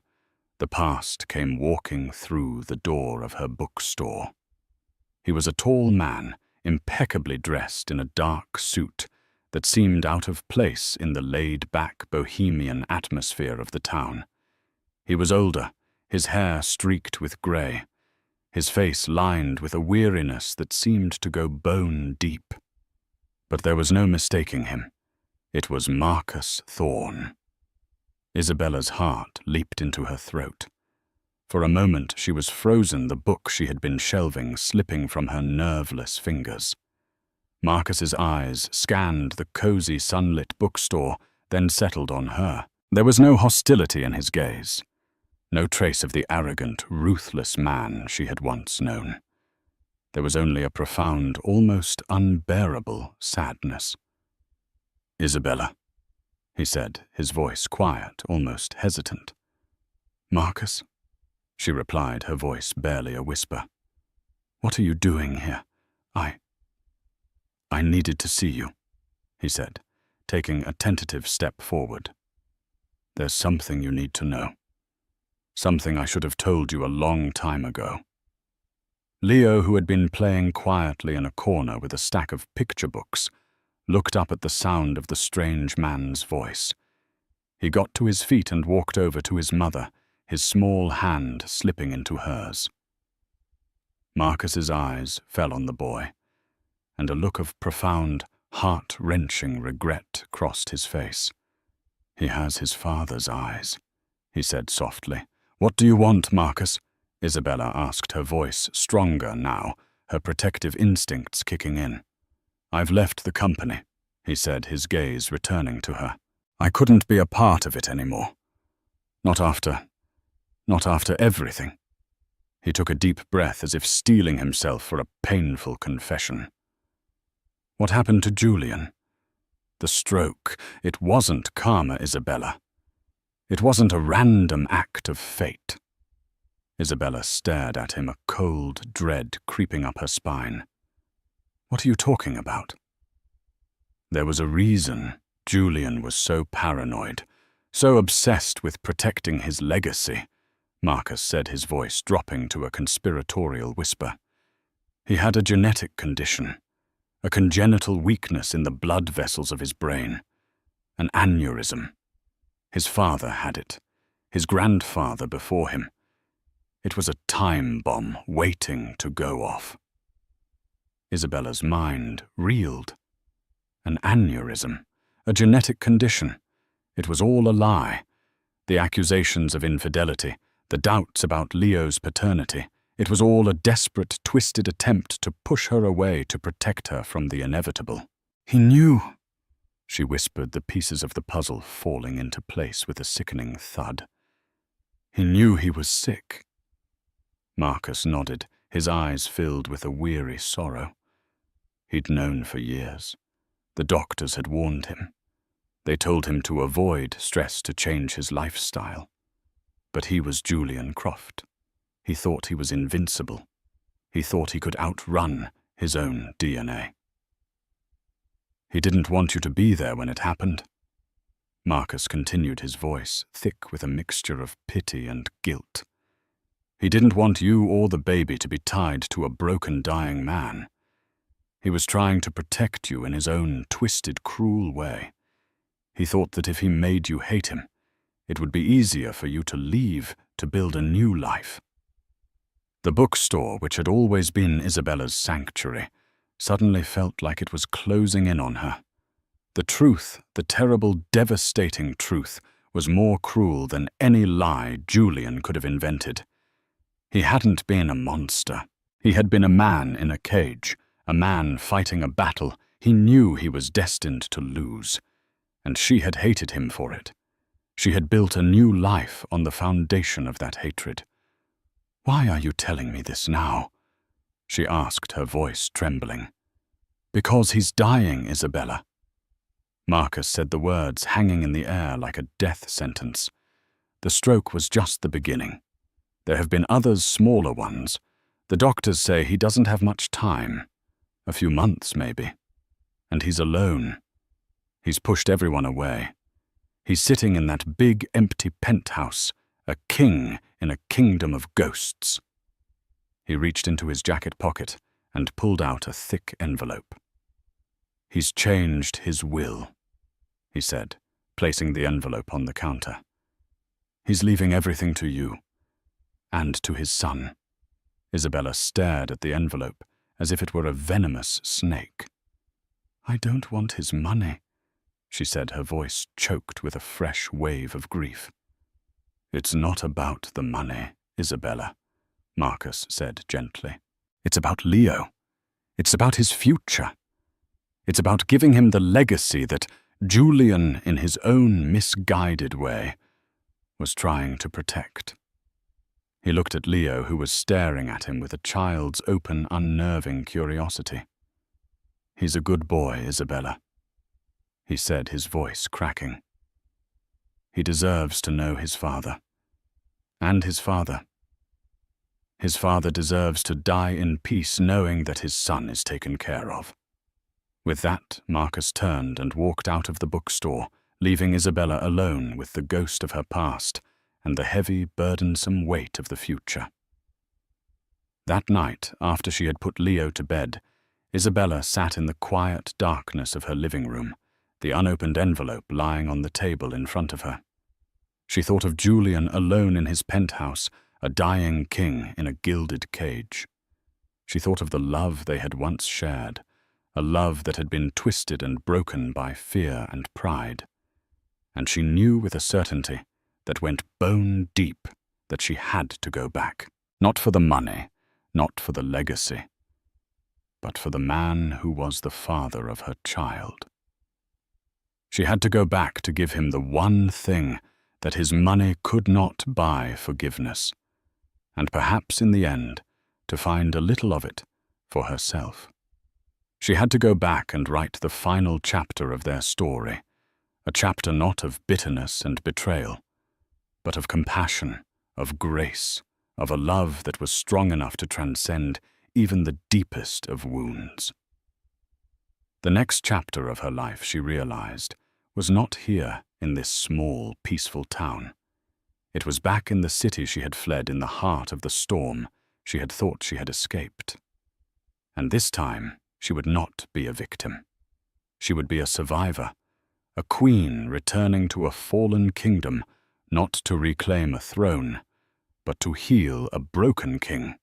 S1: the past came walking through the door of her bookstore. He was a tall man, impeccably dressed in a dark suit that seemed out of place in the laid-back bohemian atmosphere of the town. He was older, his hair streaked with grey, his face lined with a weariness that seemed to go bone deep. But there was no mistaking him. It was Marcus Thorne. Isabella's heart leaped into her throat. For a moment she was frozen, the book she had been shelving slipping from her nerveless fingers. Marcus's eyes scanned the cozy sunlit bookstore, then settled on her. There was no hostility in his gaze, no trace of the arrogant, ruthless man she had once known. There was only a profound, almost unbearable sadness. "Isabella," he said, his voice quiet, almost hesitant. "Marcus?" she replied, her voice barely a whisper. "What are you doing here? I needed to see you," he said, taking a tentative step forward. "There's something you need to know. Something I should have told you a long time ago." Leo, who had been playing quietly in a corner with a stack of picture books, looked up at the sound of the strange man's voice. He got to his feet and walked over to his mother, his small hand slipping into hers. Marcus's eyes fell on the boy, and a look of profound, heart-wrenching regret crossed his face. "He has his father's eyes," he said softly. "What do you want, Marcus?" Isabella asked, her voice stronger now, her protective instincts kicking in. "I've left the company," he said, his gaze returning to her. "I couldn't be a part of it anymore. Not after everything." He took a deep breath as if steeling himself for a painful confession. "What happened to Julian? The stroke. It wasn't karma, Isabella. It wasn't a random act of fate." Isabella stared at him, a cold dread creeping up her spine. "What are you talking about?" "There was a reason Julian was so paranoid, so obsessed with protecting his legacy," Marcus said, his voice dropping to a conspiratorial whisper. "He had a genetic condition, a congenital weakness in the blood vessels of his brain, an aneurysm. His father had it, his grandfather before him. It was a time bomb waiting to go off." Isabella's mind reeled. An aneurysm, a genetic condition. It was all a lie. The accusations of infidelity, the doubts about Leo's paternity, it was all a desperate, twisted attempt to push her away, to protect her from the inevitable. "He knew," she whispered, the pieces of the puzzle falling into place with a sickening thud. "He knew he was sick." Marcus nodded, his eyes filled with a weary sorrow. He'd known for years. The doctors had warned him. They told him to avoid stress, to change his lifestyle. But he was Julian Croft. He thought he was invincible. He thought he could outrun his own DNA. "He didn't want you to be there when it happened." Marcus continued, his voice thick with a mixture of pity and guilt. "He didn't want you or the baby to be tied to a broken, dying man. He was trying to protect you in his own twisted, cruel way. He thought that if he made you hate him, it would be easier for you to leave, to build a new life." The bookstore, which had always been Isabella's sanctuary, suddenly felt like it was closing in on her. The truth, the terrible, devastating truth, was more cruel than any lie Julian could have invented. He hadn't been a monster. He had been a man in a cage, a man fighting a battle he knew he was destined to lose. And she had hated him for it. She had built a new life on the foundation of that hatred. "Why are you telling me this now?" she asked, her voice trembling. "Because he's dying, Isabella." Marcus said the words hanging in the air like a death sentence. The stroke was just the beginning. There have been others, smaller ones. The doctors say he doesn't have much time. A few months, maybe. And he's alone. He's pushed everyone away. He's sitting in that big, empty penthouse, a king in a kingdom of ghosts. He reached into his jacket pocket and pulled out a thick envelope. "He's changed his will," he said, placing the envelope on the counter. "He's leaving everything to you, and to his son." Isabella stared at the envelope as if it were a venomous snake. "I don't want his money," she said, her voice choked with a fresh wave of grief. "It's not about the money, Isabella," Marcus said gently. "It's about Leo. It's about his future. It's about giving him the legacy that Julian, in his own misguided way, was trying to protect." He looked at Leo, who was staring at him with a child's open, unnerving curiosity. "He's a good boy, Isabella," he said, his voice cracking. "He deserves to know his father. And his father. His father deserves to die in peace knowing that his son is taken care of." With that, Marcus turned and walked out of the bookstore, leaving Isabella alone with the ghost of her past and the heavy, burdensome weight of the future. That night, after she had put Leo to bed, Isabella sat in the quiet darkness of her living room, the unopened envelope lying on the table in front of her. She thought of Julian alone in his penthouse, a dying king in a gilded cage. She thought of the love they had once shared, a love that had been twisted and broken by fear and pride. And she knew with a certainty that went bone deep that she had to go back, not for the money, not for the legacy, but for the man who was the father of her child. She had to go back to give him the one thing that his money could not buy: forgiveness, and perhaps in the end to find a little of it for herself. She had to go back and write the final chapter of their story, a chapter not of bitterness and betrayal, but of compassion, of grace, of a love that was strong enough to transcend even the deepest of wounds. The next chapter of her life, she realized, was not here in this small, peaceful town. It was back in the city she had fled in the heart of the storm she had thought she had escaped. And this time, she would not be a victim. She would be a survivor, a queen returning to a fallen kingdom, not to reclaim a throne, but to heal a broken king.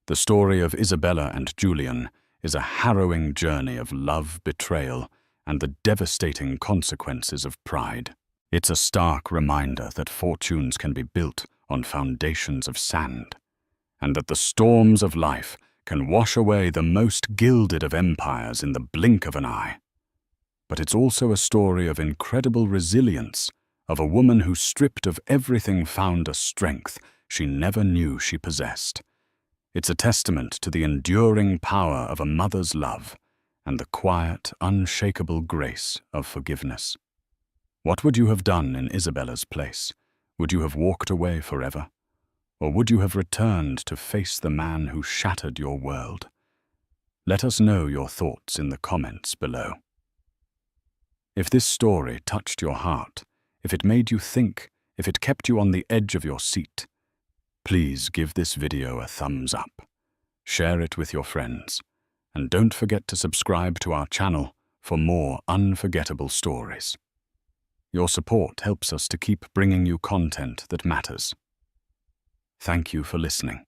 S1: The story of Isabella and Julian is a harrowing journey of love, betrayal, and the devastating consequences of pride. It's a stark reminder that fortunes can be built on foundations of sand, and that the storms of life can wash away the most gilded of empires in the blink of an eye. But it's also a story of incredible resilience, of a woman who, stripped of everything, found a strength she never knew she possessed. It's a testament to the enduring power of a mother's love and the quiet, unshakable grace of forgiveness. What would you have done in Isabella's place? Would you have walked away forever? Or would you have returned to face the man who shattered your world? Let us know your thoughts in the comments below. If this story touched your heart, if it made you think, if it kept you on the edge of your seat, please give this video a thumbs up, share it with your friends, and don't forget to subscribe to our channel for more unforgettable stories. Your support helps us to keep bringing you content that matters. Thank you for listening.